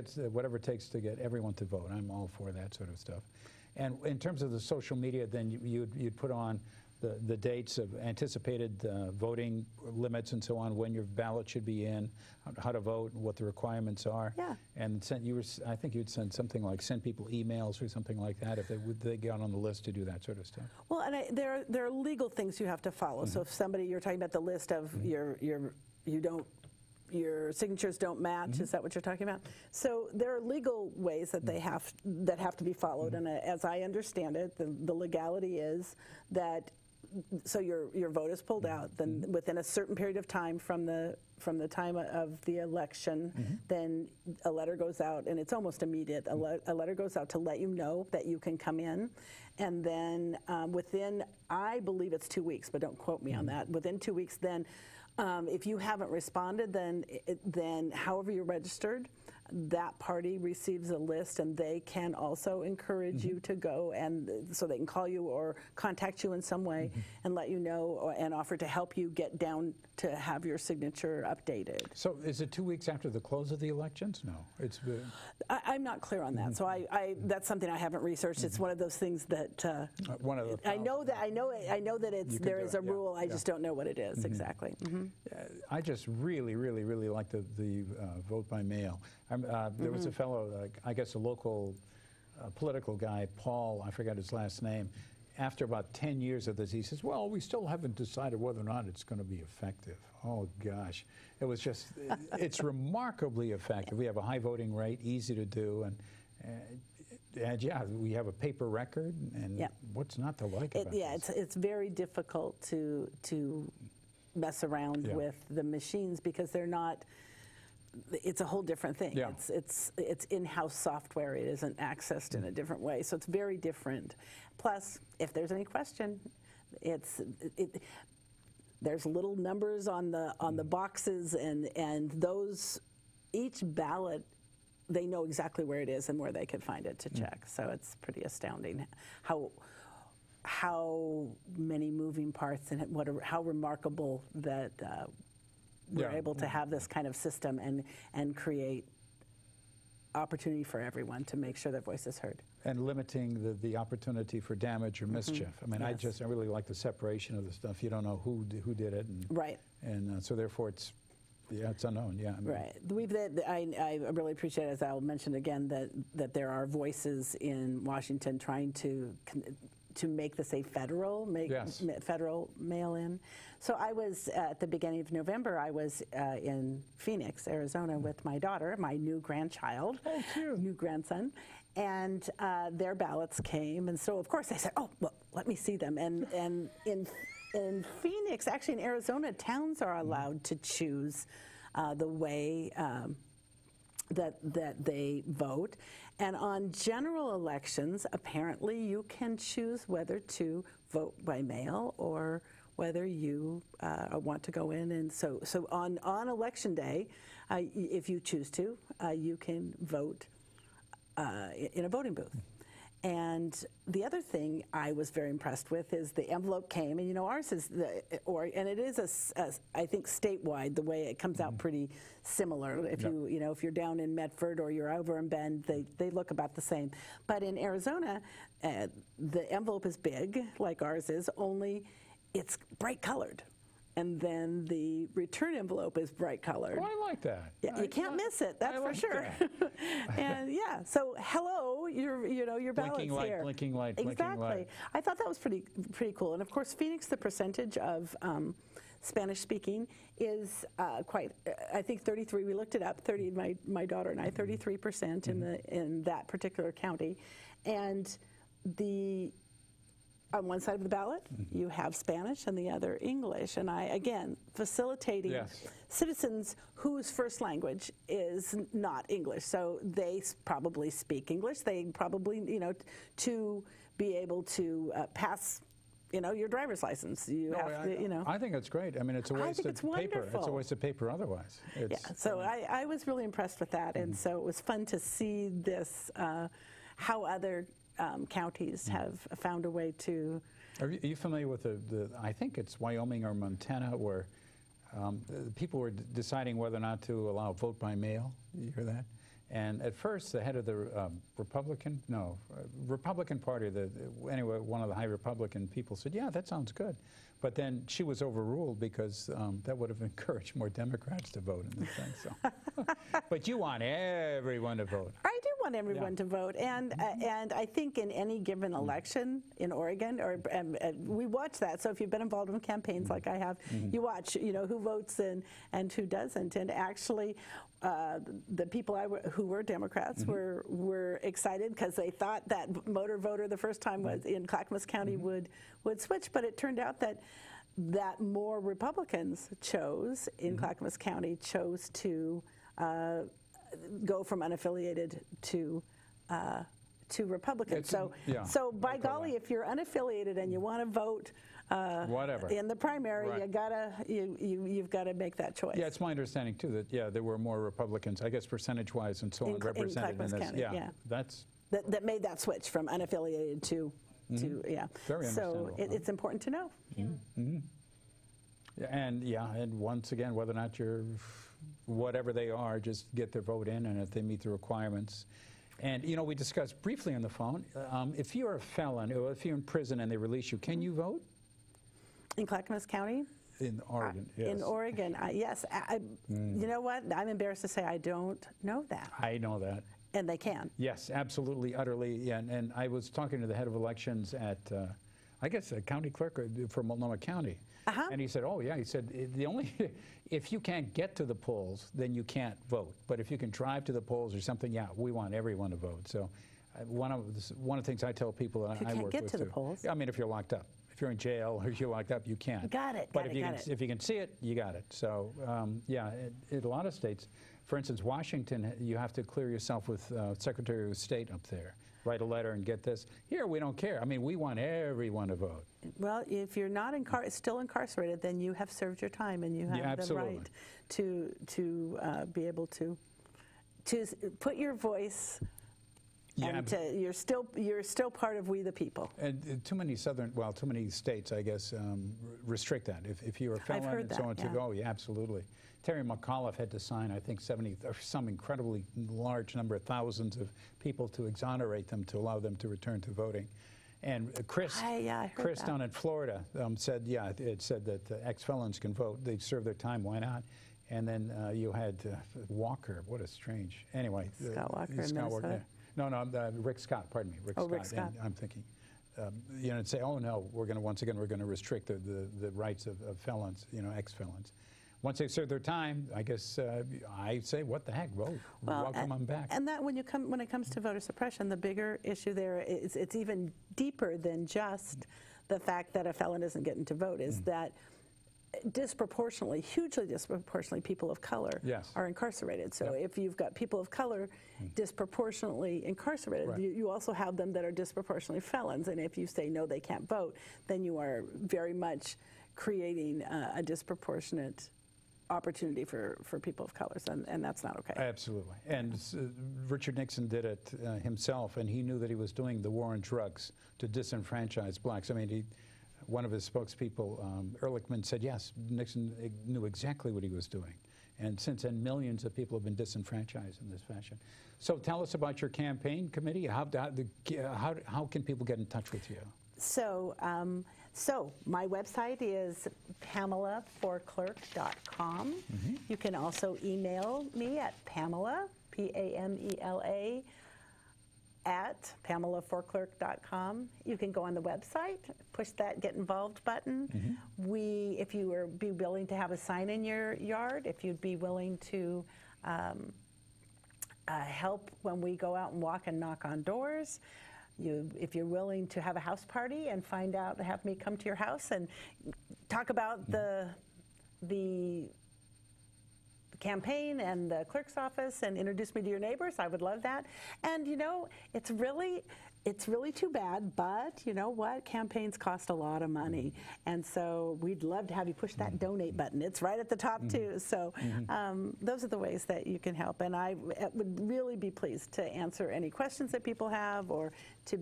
takes to get everyone to vote, I'm all for that sort of stuff. And in terms of the social media, then you'd put on the dates of anticipated voting limits and so on, when your ballot should be in, how to vote, and what the requirements are. Yeah. And I think you'd send something like send people emails or something like that if they got on the list to do that sort of stuff. Well, and there are legal things you have to follow. So if you're talking about the list of your signatures don't match. Is that what you're talking about? So there are legal ways that have to be followed, and as I understand it, the legality is that so your vote is pulled out, then within a certain period of time from the time of the election, then a letter goes out, and it's almost immediate. A letter goes out to let you know that you can come in, and then within, I believe it's 2 weeks, but don't quote me on that. Within 2 weeks, then. If you haven't responded, then however you're registered, that party receives a list, and they can also encourage you to go, and so they can call you or contact you in some way and let you know and offer to help you get down to have your signature updated. So is it 2 weeks after the close of the elections? No, it's. I'm not clear on that. So that's something I haven't researched. It's one of those things that one of the. I know that there is a rule. I just don't know what it is exactly. I just really like the vote by mail. There was a fellow, I guess a local political guy, Paul, I forgot his last name. after about 10 years of this, he says, well, we still haven't decided whether or not it's going to be effective. Oh, gosh. It was just, it's remarkably effective. We have a high voting rate, easy to do, and yeah, we have a paper record, and what's not to like about this? It's very difficult to mess around with the machines because they're not. It's a whole different thing. Yeah. It's in-house software. It isn't accessed in a different way, so it's very different. Plus, if there's any question, there's little numbers on the boxes, and those, each ballot, they know exactly where it is and where they could find it to check. So it's pretty astounding how many moving parts and how remarkable that we're able to have this kind of system and create opportunity for everyone to make sure their voice is heard. And limiting the opportunity for damage or mischief. I mean, I really like the separation of the stuff. You don't know who did it. And, right. And so therefore it's unknown. Yeah. I mean. Right. I really appreciate, as I'll mention again, that there are voices in Washington trying to make this a federal mail-in. So I was, at the beginning of November, I was in Phoenix, Arizona with my daughter, my new grandchild, new grandson, and their ballots came. And so, of course, they said, oh, well, let me see them. And in Phoenix, actually in Arizona, towns are allowed to choose the way that they vote. And on general elections, apparently you can choose whether to vote by mail or whether you want to go in. And so on election day, if you choose to, you can vote in a voting booth. And the other thing I was very impressed with is the envelope came, and ours is and it is I think statewide, the way it comes out pretty similar. If if you're down in Medford or you're over in Bend, they look about the same. But in Arizona, the envelope is big, like ours is, only it's bright colored. And then the return envelope is bright colored. Oh, I like that. Yeah, you can't miss it. That's for sure. And so hello, your ballots here. Blinking light. Exactly. I thought that was pretty cool. And of course, Phoenix, the percentage of Spanish speaking is quite. I think 33. We looked it up. 30. My daughter and I, 33% in that particular county, and on one side of the ballot, you have Spanish, and the other English. And again, facilitating citizens whose first language is not English. So they probably speak English. They probably, to be able to pass, your driver's license. I think it's great. I mean, it's a waste of paper. Wonderful. It's a waste of paper otherwise. So I was really impressed with that. And so it was fun to see this, how other counties have found a way to. Are you familiar with I think it's Wyoming or Montana, where people were deciding whether or not to allow vote by mail? You hear that? And at first, the head of the Republican Party, anyway, one of the high Republican people said, yeah, that sounds good. But then she was overruled because that would have encouraged more Democrats to vote in the thing. So. But you want everyone to vote. I do want everyone to vote, and I think in any given election in Oregon, we watch that. So if you've been involved in campaigns like I have, you watch, who votes and who doesn't. And actually, the people who were Democrats were excited because they thought that motor voter the first time was in Clackamas County would switch, but it turned out that more Republicans in Clackamas County chose to go from unaffiliated to Republican. So by golly, if you're unaffiliated and you want to vote whatever in the primary, you've got to make that choice. Yeah, it's my understanding too that there were more Republicans, I guess percentage-wise and so on, represented in this. County, that's that made that switch from unaffiliated to Very so it's important to know. And once again, whether or not you're whatever they are, just get their vote in, and if they meet the requirements. And we discussed briefly on the phone, if you're a felon or if you're in prison and they release you, can you vote? In Clackamas County? In Oregon, yes. In Oregon, yes. You know what? I'm embarrassed to say I don't know that. I know that. And they can. Yes, absolutely, utterly. And I was talking to the head of elections at I guess a county clerk for Multnomah County. And he said, oh yeah, he said, the only, if you can't get to the polls, then you can't vote. But if you can drive to the polls or something, yeah, we want everyone to vote. So one of the things I tell people that I work with, you can't get to the polls. I mean, if you're locked up. If you're in jail or you're locked up, you can't. Got it. But if you can see it, you got it. So yeah, in a lot of states, for instance, Washington, you have to clear yourself with Secretary of State up there. Write a letter and get this. Here, we don't care. I mean, we want everyone to vote. Well, if you're not still incarcerated, then you have served your time and you have the right to be able to put your voice. Yeah, and you're still part of we the people. And too many too many states, I guess, restrict that. If you're a felon and so on, to go, yeah, absolutely. Terry McAuliffe had to sign, I think, 70 or some incredibly large number of thousands of people to exonerate them to allow them to return to voting. And Chris down in Florida said, yeah, it said that ex-felons can vote. They serve their time. Why not? And then you had Walker. What a strange. Anyway, Scott Walker in Minnesota. No, Rick Scott. Pardon me, Rick Scott. And I'm thinking, you know, and say, oh no, we're going to once again restrict the rights of felons, you know, ex-felons. Once they serve their time, I guess I say, what the heck, vote. Welcome them back. And that when it comes to voter suppression, the bigger issue there is it's even deeper than just the fact that a felon isn't getting to vote. Is that disproportionately, hugely disproportionately, people of color are incarcerated. So if you've got people of color disproportionately incarcerated, you also have them that are disproportionately felons. And if you say no, they can't vote, then you are very much creating a disproportionate opportunity for people of colors, and that's not okay. Absolutely. And Richard Nixon did it himself, and he knew that he was doing the war on drugs to disenfranchise blacks. I mean, one of his spokespeople, Ehrlichman, said, yes, Nixon knew exactly what he was doing. And since then, millions of people have been disenfranchised in this fashion. So tell us about your campaign committee. How can people get in touch with you? So my website is PamelaForClerk.com. You can also email me at Pamela, Pamela, at PamelaForClerk.com. You can go on the website, push that Get Involved button. If you would be willing to have a sign in your yard, if you'd be willing to help when we go out and walk and knock on doors, if you're willing to have a house party and have me come to your house and talk about the campaign and the clerk's office and introduce me to your neighbors, I would love that. And you know, it's really too bad, but you know what? Campaigns cost a lot of money, and so we'd love to have you push that donate button. It's right at the top too. So those are the ways that you can help, and I would really be pleased to answer any questions that people have, or to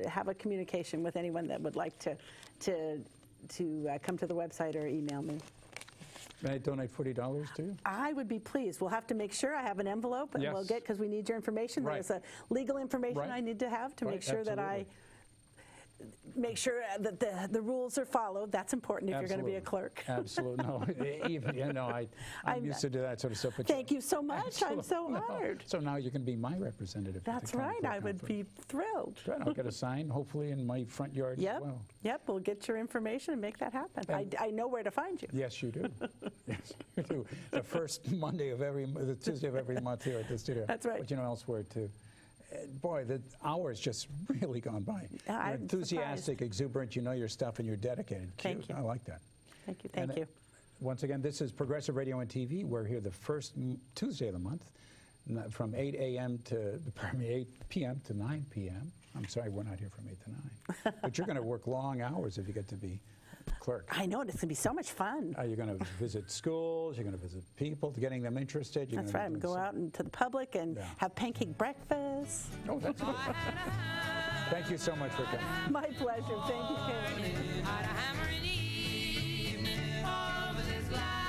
have a communication with anyone that would like to come to the website or email me. May I donate $40 to you? I would be pleased. We'll have to make sure I have an envelope, and we'll get, because we need your information. There's a legal information I need to have to make sure that I make sure that the rules are followed. That's important if you're going to be a clerk. Absolutely. No, even, you know, I'm used to do that sort of stuff. Thank you so much. I'm so honored. So now you can be my representative. That's right. I would be thrilled. Right. I'll get a sign, hopefully, in my front yard as well. Yep. We'll get your information and make that happen. I know where to find you. Yes, you do. Yes, you do. The first Monday of the Tuesday of every month here at the studio. That's right. But you know, elsewhere too. Boy, the hour's just really gone by. You're enthusiastic, exuberant, you know your stuff, and you're dedicated. Thank you. I like that. Thank you. Thank you. Once again, this is Progressive Radio and TV. We're here the first Tuesday of the month from 8 p.m. to 9 p.m. I'm sorry, we're not here from 8 to 9. But you're going to work long hours if you get to be clerk. I know, it's going to be so much fun. You're going to visit schools, you're going to visit people, getting them interested. That's right, I'm going to go out into the public and have pancake breakfast. Oh, that's good. Thank you so much for coming. My pleasure. Thank you, Karen.